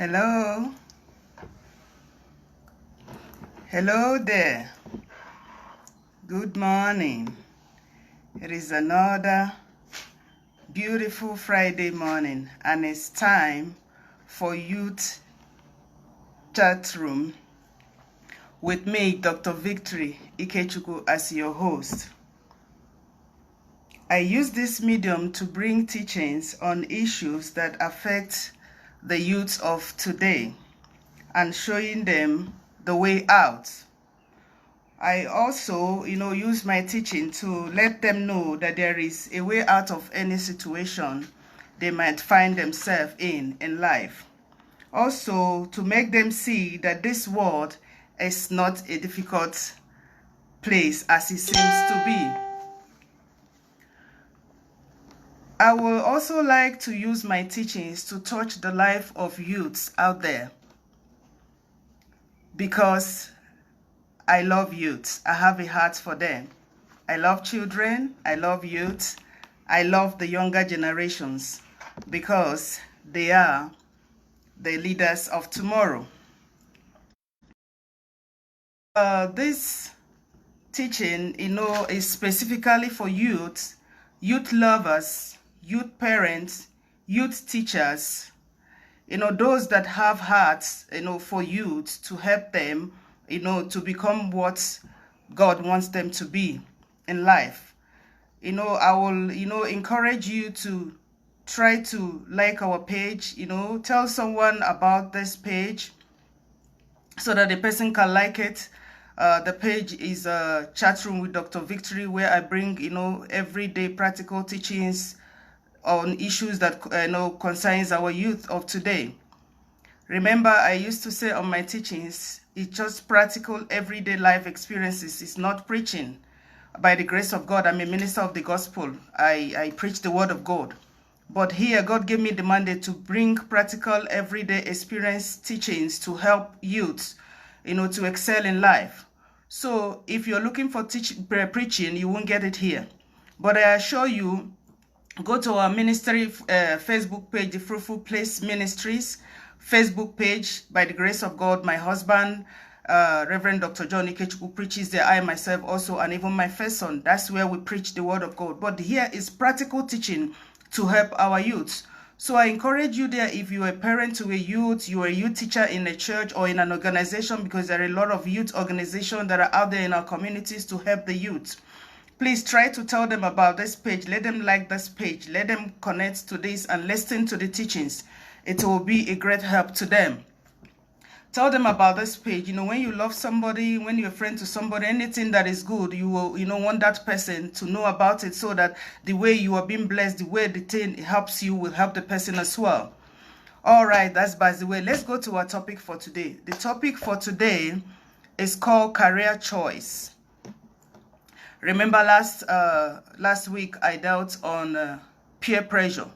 Hello. Hello there. Good morning. It is another beautiful Friday morning, and it's time for Youth Chat Room with me, Dr. Victory Ikechukwu, as your host. I use this medium to bring teachings on issues that affect the youth of today and showing them the way out. I also, use my teaching to let them know that there is a way out of any situation they might find themselves in life. Also, to make them see that this world is not a difficult place as it seems to be. I will also like to use my teachings to touch the life of youths out there, because I love youths. I have a heart for them. I love children. I love youth. I love the younger generations because they are the leaders of tomorrow. This teaching, is specifically for youth lovers, youth parents, youth teachers, those that have hearts, for youth, to help them, to become what God wants them to be in life. I will, encourage you to try to like our page, tell someone about this page so that the person can like it. The page is a chat room with Dr. Victory, where I bring, everyday practical teachings on issues that, concerns our youth of today. Remember, I used to say on my teachings, it's just practical everyday life experiences. It's not preaching. By the grace of God, I'm a minister of the gospel. I preach the word of God. But here, God gave me the mandate to bring practical everyday experience teachings to help youth, to excel in life. So if you're looking for preaching, you won't get it here. But I assure you, go to our ministry Facebook page, The Fruitful Place Ministries Facebook page. By the grace of God, my husband, Reverend Dr. John Ikechukwu, preaches there. I myself also, and even my first son. That's where we preach the word of God. But here is practical teaching to help our youth. So I encourage you there, if you're a parent to a youth, you're a youth teacher in a church or in an organization, because there are a lot of youth organizations that are out there in our communities to help the youth. Please try to tell them about this page. Let them like this page. Let them connect to this and listen to the teachings. It will be a great help to them. Tell them about this page. When you love somebody, when you're a friend to somebody, anything that is good, you will, want that person to know about it, so that the way you are being blessed, the way the thing helps you, will help the person as well. All right, that's by the way. Let's go to our topic for today. The topic for today is called career choice. Remember last week I dealt on peer pressure.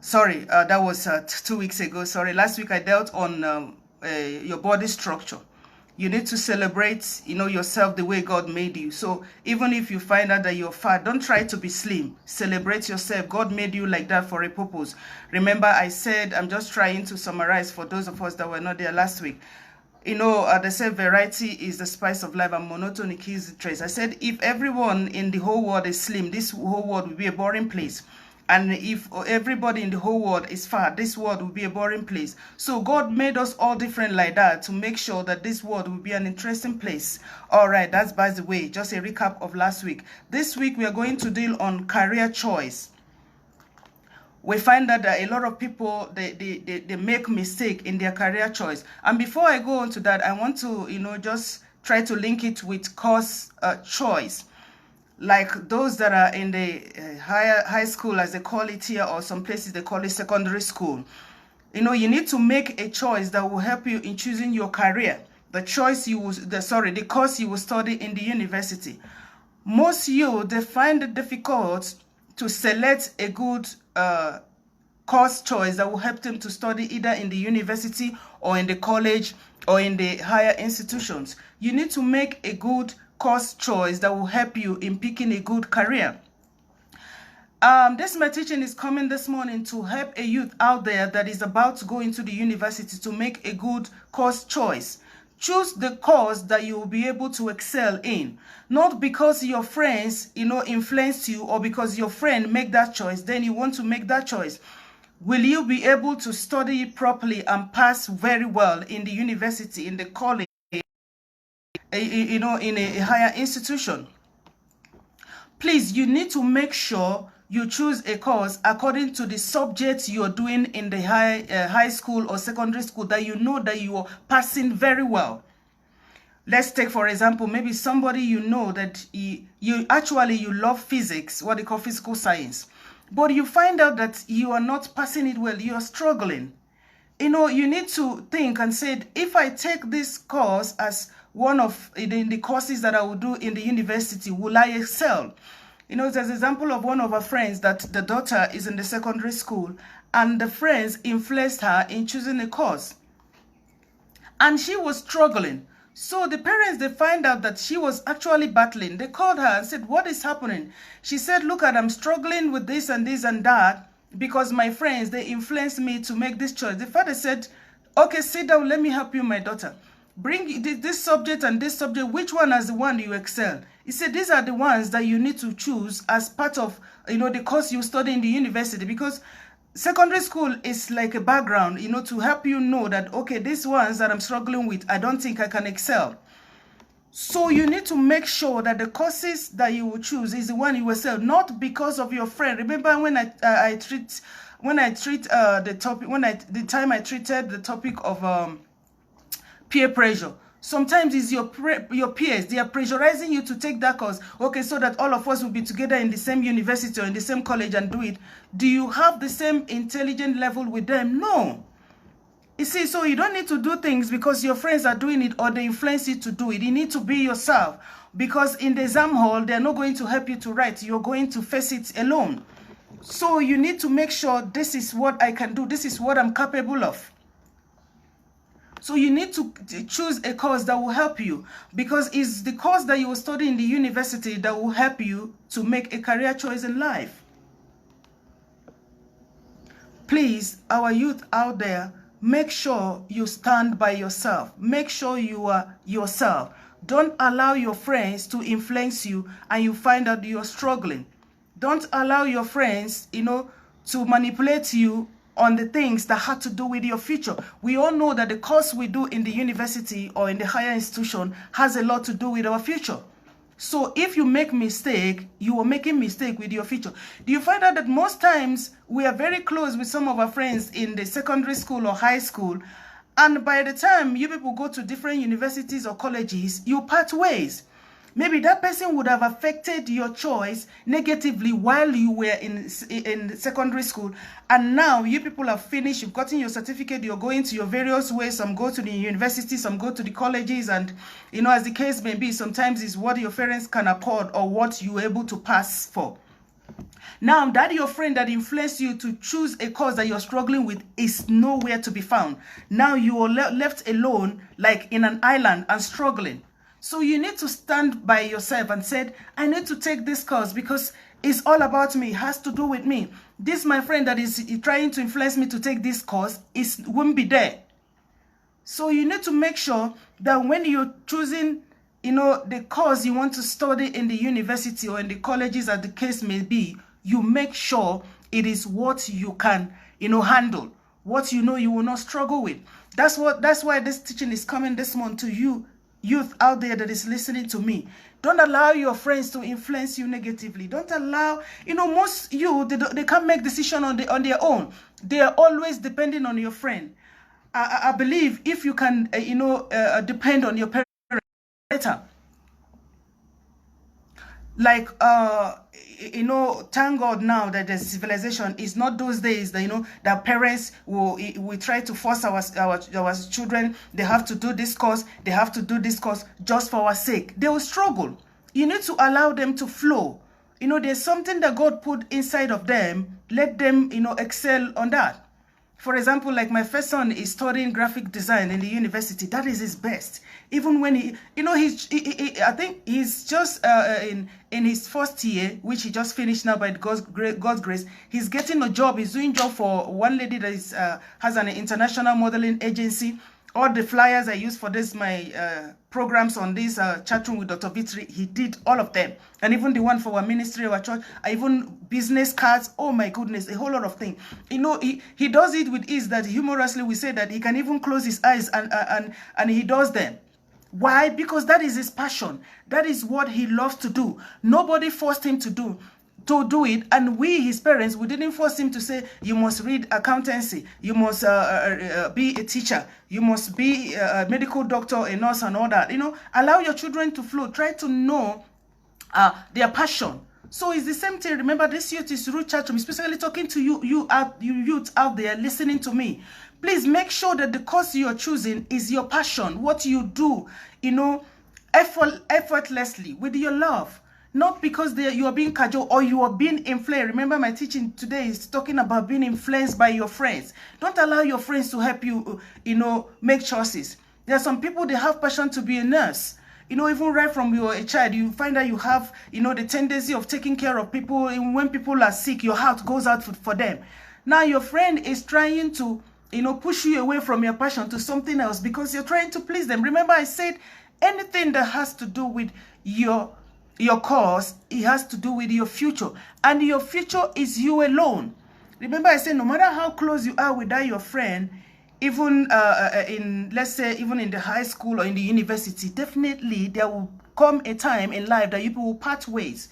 Sorry, that was 2 weeks ago. Sorry, last week I dealt on your body structure. You need to celebrate, yourself the way God made you. So even if you find out that you're fat, don't try to be slim. Celebrate yourself. God made you like that for a purpose. Remember, I said, I'm just trying to summarize for those of us that were not there last week. They said variety is the spice of life and monotony kills the trace. I said, if everyone in the whole world is slim, this whole world will be a boring place. And if everybody in the whole world is fat, this world will be a boring place. So God made us all different like that to make sure that this world will be an interesting place. All right, that's by the way, just a recap of last week. This week we are going to deal on career choice. We find that a lot of people, they make mistake in their career choice. And before I go on to that, I want to, just try to link it with course choice. Like those that are in the high school, as they call it here, or some places they call it secondary school. You need to make a choice that will help you in choosing your career. The course you will study in the university. Most youth, they find it difficult to select a good course choice that will help them to study either in the university or in the college or in the higher institutions. You need to make a good course choice that will help you in picking a good career. This my teaching is coming this morning to help a youth out there that is about to go into the university to make a good course choice. Choose the course that you will be able to excel in. Not because your friends, influence you, or because your friend make that choice, then you want to make that choice. Will you be able to study properly and pass very well in the university, in the college, in a higher institution? Please, you need to make sure you choose a course according to the subjects you're doing in the high school or secondary school that you know that you are passing very well. Let's take, for example, maybe somebody you know that you love physics, what they call physical science, but you find out that you are not passing it well, you are struggling. You need to think and say, if I take this course as one of the courses that I will do in the university, will I excel? There's an example of one of our friends that the daughter is in the secondary school and the friends influenced her in choosing a course. And she was struggling. So the parents, they find out that she was actually battling. They called her and said, what is happening? She said, look, I'm struggling with this and this and that because my friends, they influenced me to make this choice. The father said, okay, sit down, let me help you, my daughter. Bring this subject and this subject. Which one is the one you excel? He said, these are the ones that you need to choose as part of, the course you study in the university, because secondary school is like a background, to help you know that, okay, these ones that I'm struggling with, I don't think I can excel. So you need to make sure that the courses that you will choose is the one you excel, not because of your friend. Remember when I treated the topic of peer pressure. Sometimes it's your peers. They are pressurizing you to take that course. Okay, so that all of us will be together in the same university or in the same college and do it. Do you have the same intelligent level with them? No. You see, so you don't need to do things because your friends are doing it or they influence you to do it. You need to be yourself, because in the exam hall, they're not going to help you to write. You're going to face it alone. So you need to make sure this is what I can do. This is what I'm capable of. So you need to choose a course that will help you, because it's the course that you will study in the university that will help you to make a career choice in life. Please, our youth out there, make sure you stand by yourself. Make sure you are yourself. Don't allow your friends to influence you and you find out you're struggling. Don't allow your friends, to manipulate you on the things that have to do with your future. We all know that the course we do in the university or in the higher institution has a lot to do with our future. So if you make mistake, you are making mistake with your future. Do you find out that most times we are very close with some of our friends in the secondary school or high school, and by the time you people go to different universities or colleges, you part ways? Maybe that person would have affected your choice negatively while you were in secondary school. And now you people have finished, you've gotten your certificate, you're going to your various ways. Some go to the university, some go to the colleges. And, as the case may be, sometimes it's what your parents can afford or what you're able to pass for. Now, that your friend that influenced you to choose a course that you're struggling with is nowhere to be found. Now you are left alone, like in an island and struggling. So you need to stand by yourself and said, I need to take this course because it's all about me. It has to do with me. This, my friend that is trying to influence me to take this course, won't be there. So you need to make sure that when you're choosing, the course you want to study in the university or in the colleges, as the case may be, you make sure it is what you can, handle, what you will not struggle with. That's why this teaching is coming this month to you, youth out there that is listening to me. Don't allow your friends to influence you negatively. Don't allow, most youth, they can't make decisions on their own. They are always depending on your friend. I believe if you can, depend on your parents better. Like, thank God now that the civilization is not those days that, that parents will try to force our children. They have to do this course. They have to do this course just for our sake. They will struggle. You need to allow them to flow. There's something that God put inside of them. Let them, excel on that. For example, like my first son is studying graphic design in the university. That is his best. Even when he, you know, I think he's just in his first year, which he just finished now by God's grace. He's getting a job. He's doing job for one lady that is has an international modeling agency. All the flyers I use for this, my programs on this chat room with Dr. Vitri, he did all of them. And even the one for our ministry, our church, even business cards, oh my goodness, a whole lot of things. You know, he does it with ease that humorously we say that he can even close his eyes and he does them. Why? Because that is his passion. That is what he loves to do. Nobody forced him to do it, and we, his parents, we didn't force him to say you must read accountancy, you must be a teacher, you must be a medical doctor, a nurse, and all that. You know, allow your children to flow. Try to know their passion. So it's the same thing. Remember, this youth is Root Chat Room, especially talking to you youth out there listening to me. Please make sure that the course you are choosing is your passion, what you do, you know, effortlessly with your love. Not because you are being cajoled or you are being influenced. Remember, my teaching today is talking about being influenced by your friends. Don't allow your friends to help you, you know, make choices. There are some people, they have passion to be a nurse. You know, even right from you're a child, you find that you have, you know, the tendency of taking care of people. And when people are sick, your heart goes out for them. Now, your friend is trying to, you know, push you away from your passion to something else because you're trying to please them. Remember, I said anything that has to do with your cause, it has to do with your future. And your future is you alone. Remember, I said no matter how close you are with that your friend, even in, let's say, even in the high school or in the university, definitely there will come a time in life that you people will part ways.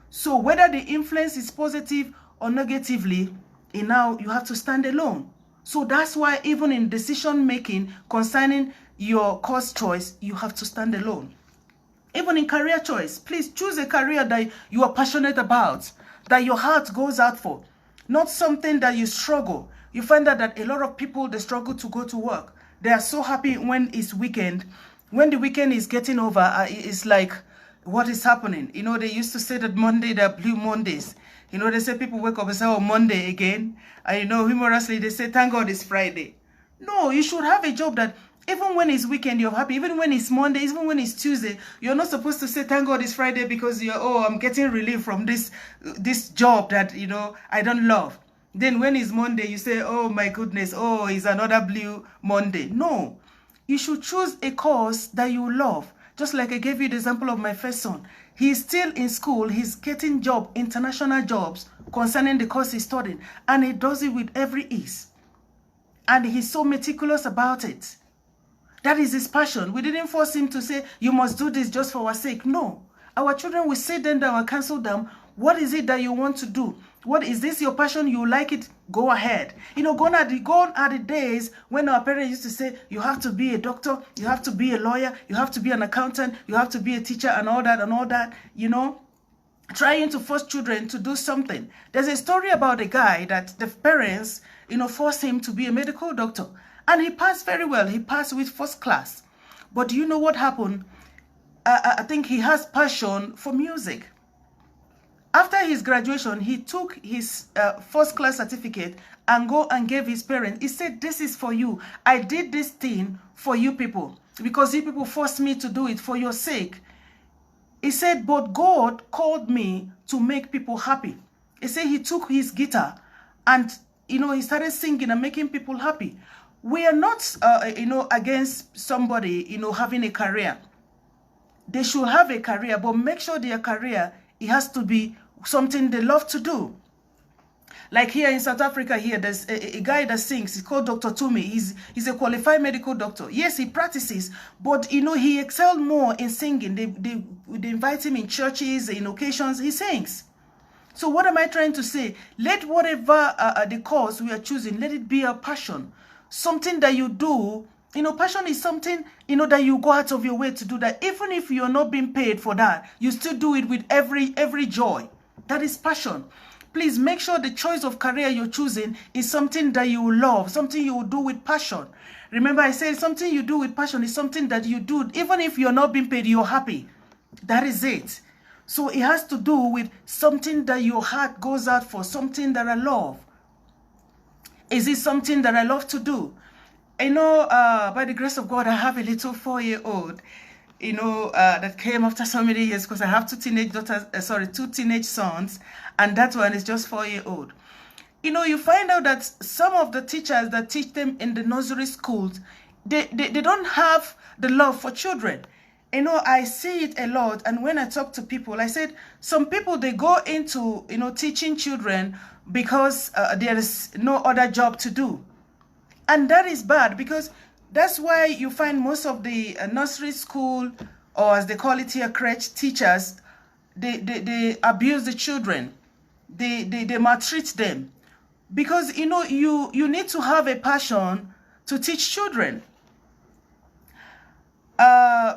So whether the influence is positive or negatively, now you have to stand alone. So that's why even in decision making concerning your course choice, you have to stand alone. Even in career choice, please choose a career that you are passionate about, that your heart goes out for, not something that you struggle. You find that a lot of people, they struggle to go to work. They are so happy when it's weekend. When the weekend is getting over, it's like, what is happening? You know, they used to say that Monday, they're blue Mondays. You know, they say people wake up and say, oh, Monday again. And you know, humorously, they say, thank God it's Friday. No, you should have a job that even when it's weekend, you're happy. Even when it's Monday, even when it's Tuesday, you're not supposed to say, thank God it's Friday because you're, oh, I'm getting relief from this job that, you know, I don't love. Then when it's Monday, you say, oh my goodness, oh, it's another blue Monday. No, you should choose a course that you love. Just like I gave you the example of my first son. He's still in school. He's getting international jobs concerning the course he's studying. And he does it with every ease. And he's so meticulous about it. That is his passion. We didn't force him to say, you must do this just for our sake. No. Our children will sit them down and counsel them. What is it that you want to do? What is this your passion? You like it? Go ahead. You know, gone are the days when our parents used to say, you have to be a doctor, you have to be a lawyer, you have to be an accountant, you have to be a teacher and all that, you know, trying to force children to do something. There's a story about a guy that the parents, you know, forced him to be a medical doctor. And he passed very well. He passed with first class. But do you know what happened? I think he has passion for music. After his graduation, he took his first class certificate and go and gave his parents. He said, this is for you. I did this thing for you people because you people forced me to do it for your sake. He said, but God called me to make people happy. He said he took his guitar and, you know, he started singing and making people happy. We are not, you know, against somebody, you know, having a career. They should have a career, but make sure their career, it has to be something they love to do. Like here in South Africa, here, there's a guy that sings. He's called Dr. Tumi. He's a qualified medical doctor. Yes, he practices, but, you know, he excelled more in singing. They invite him in churches, in occasions. He sings. So what am I trying to say? Let whatever the cause we are choosing, let it be a passion. Something that you do. You know, passion is something, you know, that you go out of your way to do that. Even if you're not being paid for that, you still do it with every joy. That is passion. Please make sure the choice of career you're choosing is something that you love, something you will do with passion. Remember, I said something you do with passion is something that you do. Even if you're not being paid, you're happy. That is it. So it has to do with something that your heart goes out for, something that I love. Is it something that I love to do? By the grace of God, I have a little 4-year-old, that came after so many years, because I have two teenage sons, and that one is just 4-year-old. You find out that some of the teachers that teach them in the nursery schools, they don't have the love for children. I see it a lot, and when I talk to people, I said some people, they go into teaching children because there is no other job to do. And that is bad, because that's why you find most of the nursery school, or as they call it here, crèche teachers, they abuse the children. They maltreat them. Because, you need to have a passion to teach children.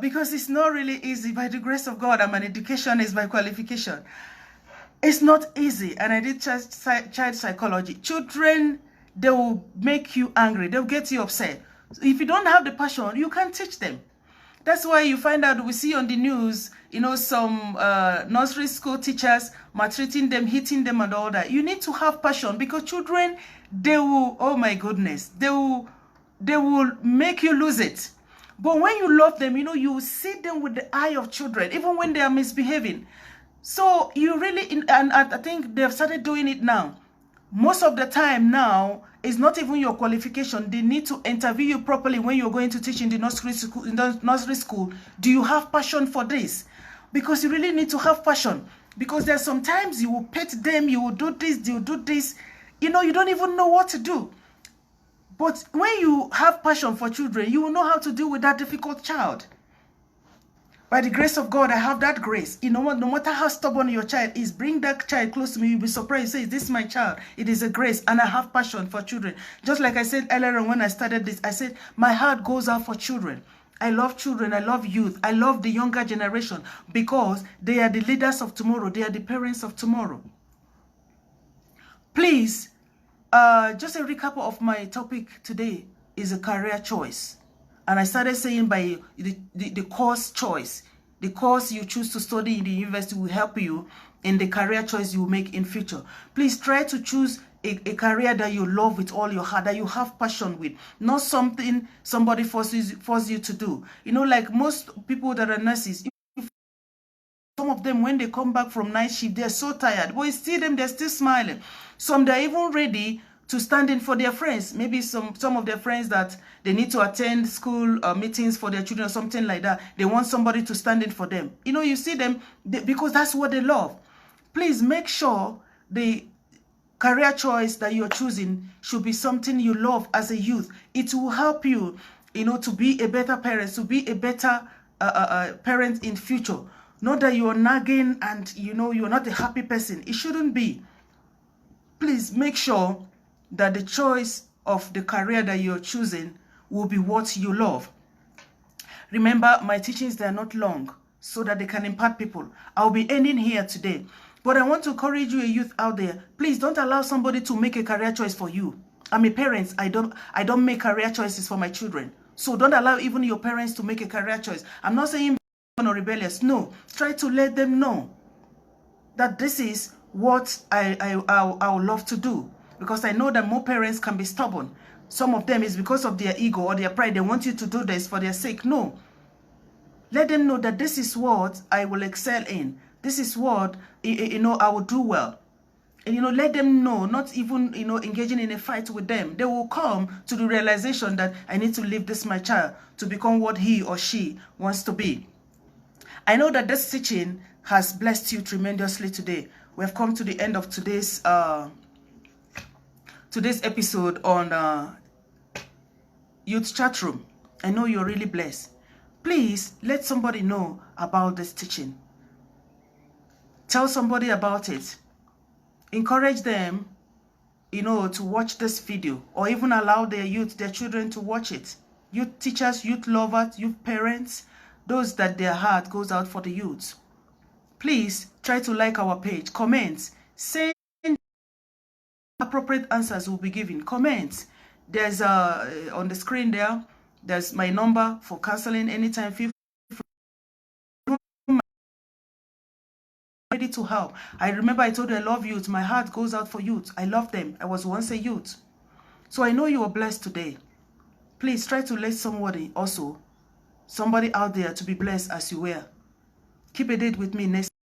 Because it's not really easy. By the grace of God, I'm an educationist by qualification. It's not easy. And I did child psychology. Children, they will make you angry. They'll get you upset. So if you don't have the passion, you can't teach them. That's why you find out, we see on the news, some nursery school teachers maltreating them, hitting them and all that. You need to have passion, because children, they will, oh my goodness, they will make you lose it. But when you love them, you see them with the eye of children, even when they are misbehaving. So you really, and I think they've started doing it now. Most of the time now, it's not even your qualification. They need to interview you properly when you're going to teach in the nursery school. Do you have passion for this? Because you really need to have passion. Because there's sometimes you will pet them, you will do this, you will do this. You don't even know what to do. But when you have passion for children, you will know how to deal with that difficult child. By the grace of God, I have that grace. No matter how stubborn your child is, bring that child close to me. You'll be surprised. Say, this is my child. It is a grace, and I have passion for children. Just like I said earlier on when I started this, I said, my heart goes out for children. I love children. I love youth. I love the younger generation, because they are the leaders of tomorrow. They are the parents of tomorrow. Please, just a recap of my topic today is a career choice. And I started saying by the course choice. The course you choose to study in the university will help you in the career choice you will make in future. Please try to choose a career that you love with all your heart, that you have passion with, not something somebody forces you to do. Like most people that are nurses, some of them, when they come back from night shift, they're so tired. But you see them, they're still smiling. Some, they're even ready to stand in for their friends. Maybe some of their friends that they need to attend school meetings for their children or something like that. They want somebody to stand in for them. You see them, because that's what they love. Please make sure the career choice that you're choosing should be something you love as a youth. It will help you, to be a better parent, to be a better parent in future. Not that you're nagging and, you're not a happy person. It shouldn't be. Please make sure that the choice of the career that you're choosing will be what you love. Remember, my teachings, they are not long, so that they can impact people. I'll be ending here today. But I want to encourage you, a youth out there, please don't allow somebody to make a career choice for you. I'm a parent. I don't make career choices for my children. So don't allow even your parents to make a career choice. I'm not saying or rebellious. No. Try to let them know that this is what I would love to do. Because I know that more parents can be stubborn. Some of them is because of their ego or their pride. They want you to do this for their sake. No. Let them know that this is what I will excel in. This is what, I will do well. And, let them know, not even, engaging in a fight with them. They will come to the realization that I need to leave this my child to become what he or she wants to be. I know that this teaching has blessed you tremendously today. We have come to the end of today's episode on Youth Chat Room. I know you're really blessed. Please let somebody know about this teaching. Tell somebody about it. Encourage them, to watch this video, or even allow their children to watch it. Youth teachers, youth lovers, youth parents, those that their heart goes out for the youths. Please try to like our page. Comment. Say appropriate answers will be given. Comment. There's on the screen there's my number for counseling anytime. Feel ready to help. I remember I told you I love youth. My heart goes out for youth. I love them. I was once a youth. So I know you are blessed today. Please try to let somebody out there to be blessed as you were. Keep a date with me next